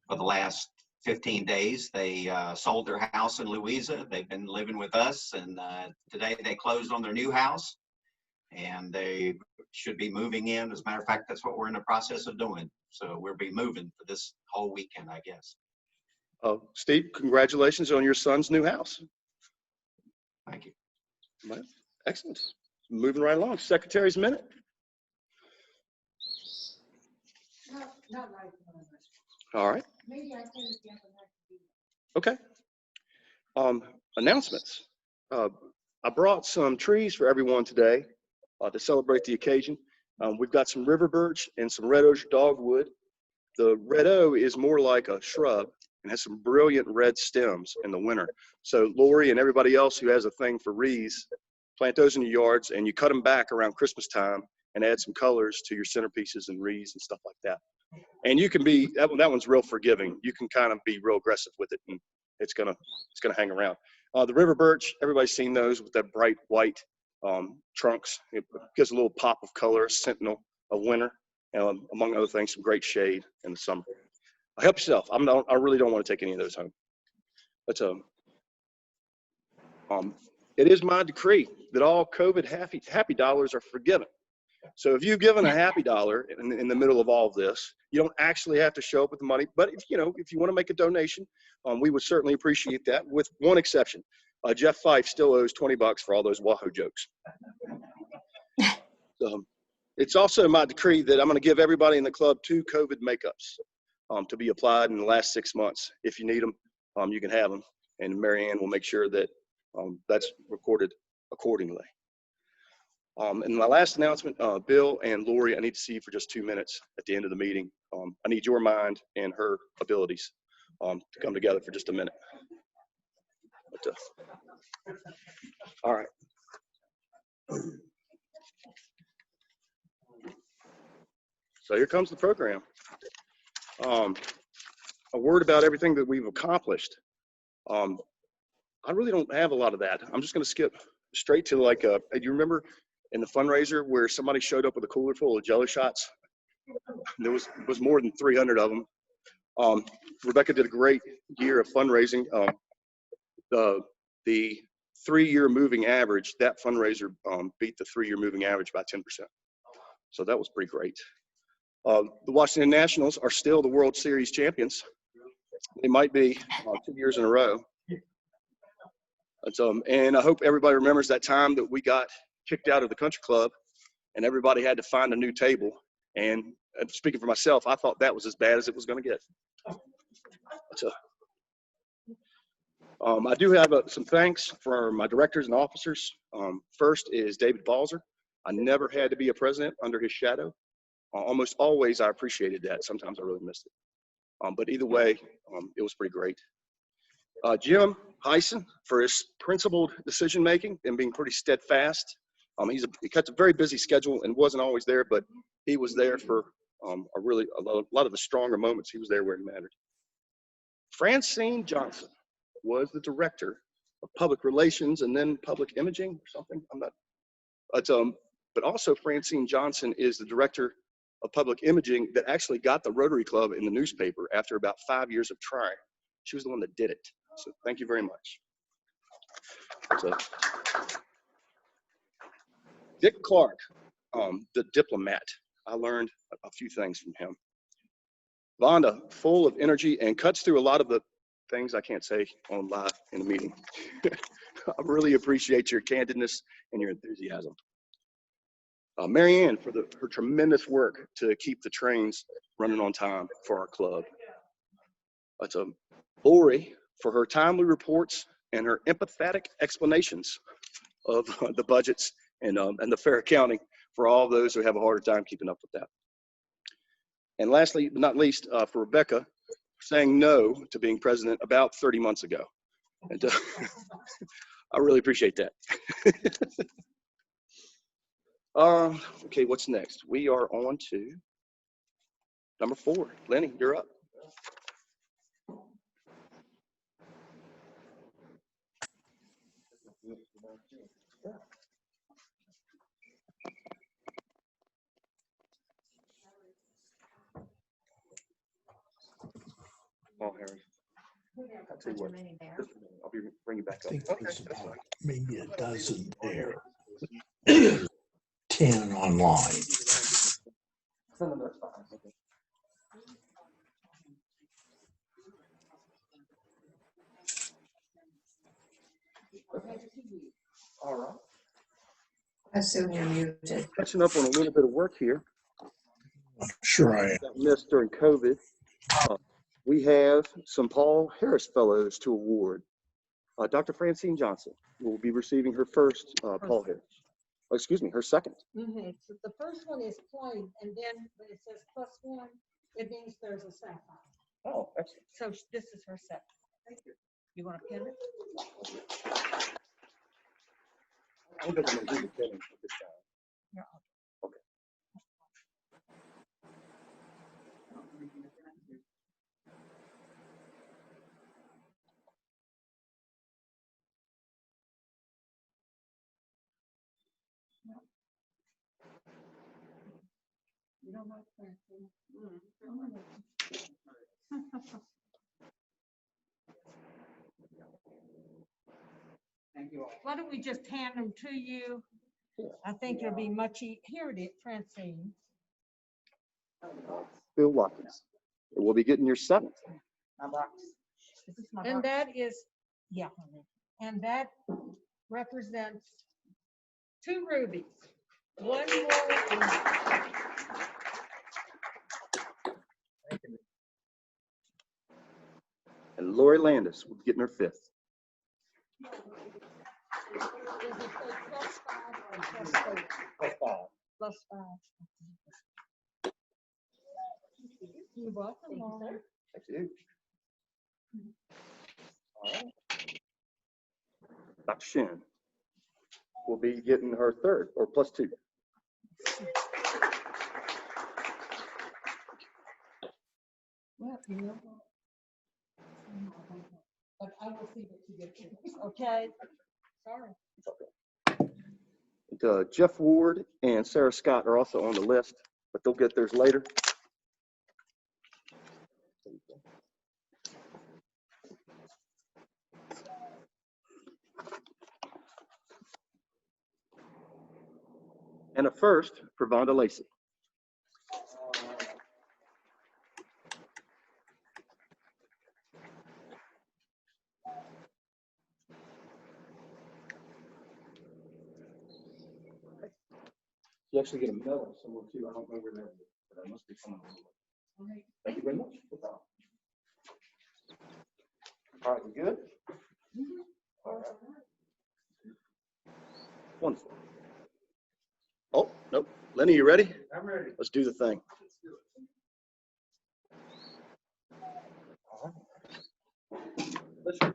for the last 15 days. They sold their house in Louisa. They've been living with us, and today they closed on their new house, and they should be moving in. As a matter of fact, that's what we're in the process of doing. So we'll be moving for this whole weekend, I guess. Steve, congratulations on your son's new house. Thank you. Well, excellent. Moving right along. Secretary's minute. Not right. All right. Maybe I can get Okay. Announcements. I brought some trees for everyone today to celebrate the occasion. We've got some river birch and some red osier dogwood. The red oak is more like a shrub and has some brilliant red stems in the winter. So Lowrie and everybody else who has a thing for wreaths, plant those in your yards, and you cut them back around Christmas time and add some colors to your centerpieces and wreaths and stuff like that. And you can be, that one's real forgiving. You can kind of be real aggressive with it, and it's gonna hang around. The river birch, everybody's seen those with that bright white trunks. It gives a little pop of color, sentinel of winter, among other things, some great shade in the summer. Help yourself. I really don't want to take any of those home. But it is my decree that all COVID happy dollars are forgiven. So if you've given a happy dollar in the middle of all of this, you don't actually have to show up with the money. But if you want to make a donation, we would certainly appreciate that, with one exception. Jeff Fife still owes $20 for all those Wahoo jokes. It's also my decree that I'm going to give everybody in the club 2 COVID makeups to be applied in the last 6 months. If you need them, you can have them. And Mary Ann will make sure that that's recorded accordingly. And my last announcement, Bill and Lowrie, I need to see you for just 2 minutes at the end of the meeting. I need your mind and her abilities to come together for just a minute. But, all right. So here comes the program. A word about everything that we've accomplished. I really don't have a lot of that. I'm just going to skip straight to do you remember in the fundraiser where somebody showed up with a cooler full of jello shots? There was more than 300 of them. Rebecca did a great year of fundraising. The 3-year moving average, that fundraiser beat the 3-year moving average by 10%. So that was pretty great. The Washington Nationals are still the World Series champions. They might be 2 years in a row. And I hope everybody remembers that time that we got kicked out of the country club and everybody had to find a new table. And speaking for myself, I thought that was as bad as it was going to get. I do have some thanks for my directors and officers. First is David Balzer. I never had to be a president under his shadow. Almost always I appreciated that. Sometimes I really missed it. But either way, it was pretty great. Jim Heisen for his principled decision-making and being pretty steadfast. He got a very busy schedule and wasn't always there, but he was there for a lot of the stronger moments. He was there where it mattered. Francine Johnson was the director of public relations and then public imaging or something. I'm not. But also Francine Johnson is the director of public imaging that actually got the Rotary Club in the newspaper after about 5 years of trying. She was the one that did it. So thank you very much. Dick Clark, the diplomat. I learned a few things from him. Vonda, full of energy and cuts through a lot of the things I can't say on live in a meeting. I really appreciate your candidness and your enthusiasm. Mary Ann for her tremendous work to keep the trains running on time for our club. Lowrie for her timely reports and her empathetic explanations of the budgets and the fair accounting for all those who have a harder time keeping up with that. And lastly, but not least, for Rebecca, saying no to being president about 30 months ago. And I really appreciate that. Okay, what's next? We are on to number 4. Lenny, you're up. Paul Harris. I'll tell you what. I'll bring you back I up. think Okay, there's that's fine. about maybe a dozen there. 10 online. No, that's fine. Okay. All right. I assume you're muted. Catching up on a little bit of work here. Sure I am. Got missed during COVID. We have some Paul Harris Fellows to award. Dr. Francine Johnson will be receiving her first Paul Harris. Oh, excuse me, her second. Mm-hmm. So the first one is plain, and then when it says +1, it means there's a sapphire. Oh, excellent. So this is her second. Thank you. You want to pin it? I think I'm going to do the pinning this time. Yeah. Okay. You don't like Francine? Thank you all. Why don't we just hand them to you? I think it'll be much here it is, Francine. Bill Watkins. We'll be getting your seventh. My box. And that is, yeah, and that represents 2 rubies. One more. And Lori Landis will be getting her fifth. Does it say +5 or +4? Plus 5. +5. You're welcome, Mom. Thank you. All right. Dr. Shin will be getting her third, or +2. Well, you know what? But I will see what you get to. Okay? Sorry. Jeff Ward and Sarah Scott are also on the list, but they'll get theirs later. And a first for Vonda Lacey. You actually get a medal somewhere too. I don't know where that is, but I must be coming. Thank you very much. All right, we good? All right. Wonderful. Oh, nope. Lenny, you ready? I'm ready. Let's do the thing. All right. Listen,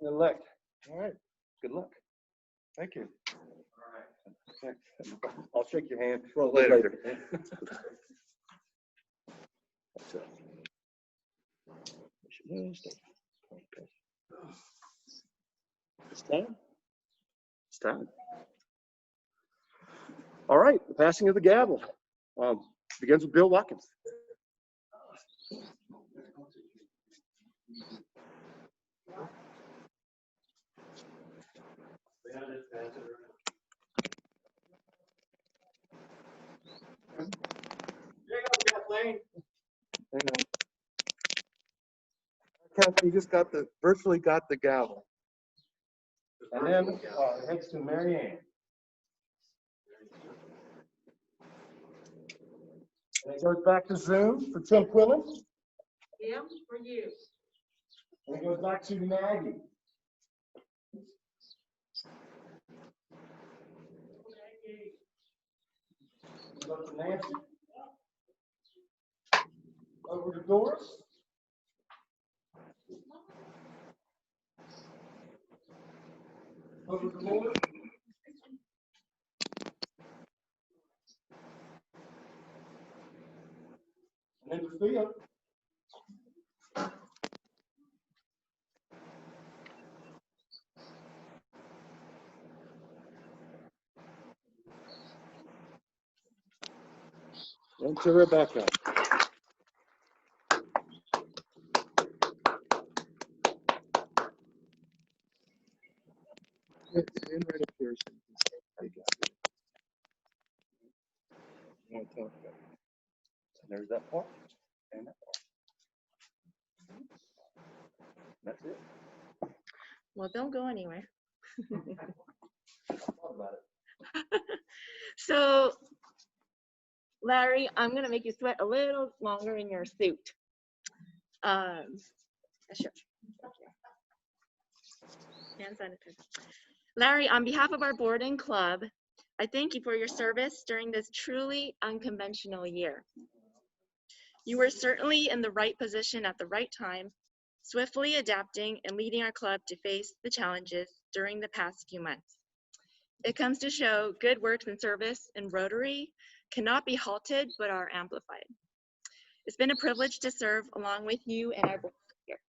elect. All right. Good luck. Thank you. I'll shake your hand. Well, later. That's it. It's time. It's time. All right, the passing of the gavel begins with Bill Watkins. Kathleen, you just virtually got the gavel. And then next to Mary Ann. And it goes back to Zoom for Tim Quillen. Tim, for you. And it goes back to Maggie. Goes to Nancy. Over to Doris. Over to Laura. And then to Theo. And to Rebecca. Stand right up here. So you can take it. You want to talk about it? So there's that part and that part. That's it. Well, don't go anywhere. Thought about it. So, Larry, I'm gonna make you sweat a little longer in your suit. Sure. Hand sanitizer. Larry, on behalf of our board and club, I thank you for your service during this truly unconventional year. You were certainly in the right position at the right time, swiftly adapting and leading our club to face the challenges during the past few months. It comes to show good works and service in Rotary cannot be halted but are amplified. It's been a privilege to serve along with you and our board here.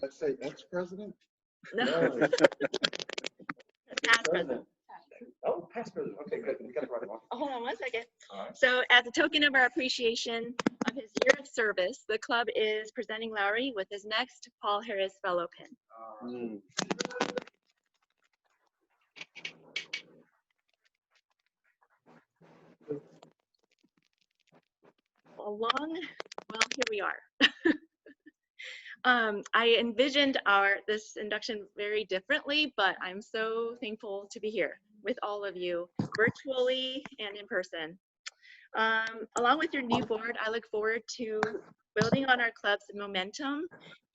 Let's say ex-president? No. Past president. Oh, past president. Okay, good. We got it right on. Hold on one second. All right. So as a token of our appreciation of his year of service, the club is presenting Lowrie with his next Paul Harris Fellow pin. Well, here we are. I envisioned this induction very differently, but I'm so thankful to be here with all of you, virtually and in person. Along with your new board, I look forward to building on our club's momentum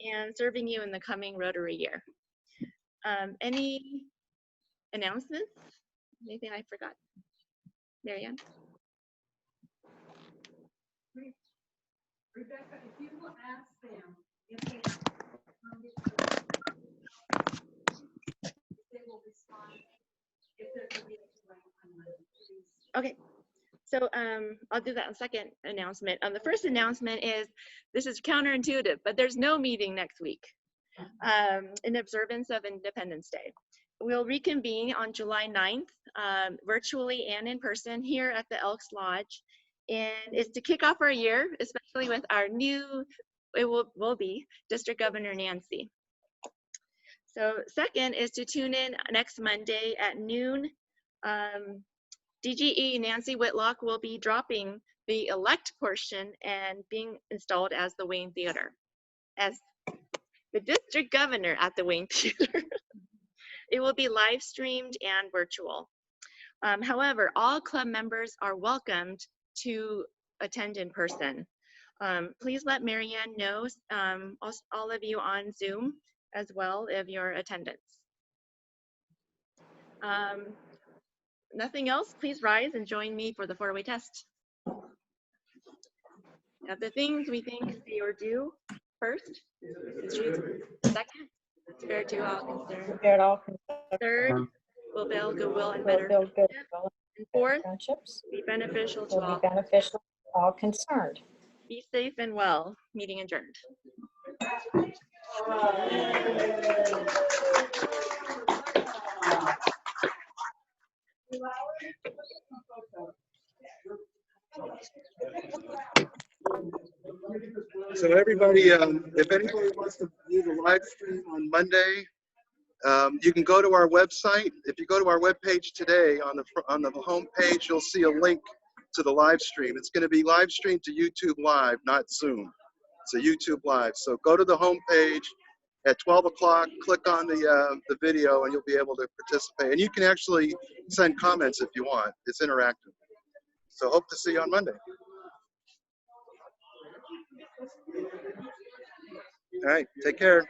and serving you in the coming Rotary year. Any announcements? Anything I forgot? Marianne? Rebecca, if you will ask them if they will respond, if there's a meeting on Monday, please. Okay, so I'll do that in second announcement. The first announcement is, this is counterintuitive, but there's no meeting next week in observance of Independence Day. We'll reconvene on July 9th, virtually and in person here at the Elks Lodge. And it's to kick off our year, especially with our new, it will be District Governor Nancy. So second is to tune in next Monday at noon. DGE Nancy Whitlock will be dropping the elect portion and being installed as the Wayne Theater, as the district governor at the Wayne Theater. It will be live streamed and virtual. However, all club members are welcomed to attend in person. Please let Marianne know, all of you on Zoom as well, of your attendance. Nothing else, please rise and join me for the 4-way test. Now, the things we think they are due: first is truth. Second, spare to all concerned. Spared all concerned. Third, will build goodwill and Will better build good friendship. And fourth, friendships. be beneficial to Will be all. beneficial to all concerned. Be safe and well. Meeting adjourned. So everybody, if anybody wants to view the live stream on Monday, you can go to our website. If you go to our webpage today, on the home page, you'll see a link to the live stream. It's going to be live streamed to YouTube Live, not Zoom. It's a YouTube Live. So go to the home page at 12 o'clock, click on the video, and you'll be able to participate. And you can actually send comments if you want. It's interactive. So hope to see you on Monday. All right, take care.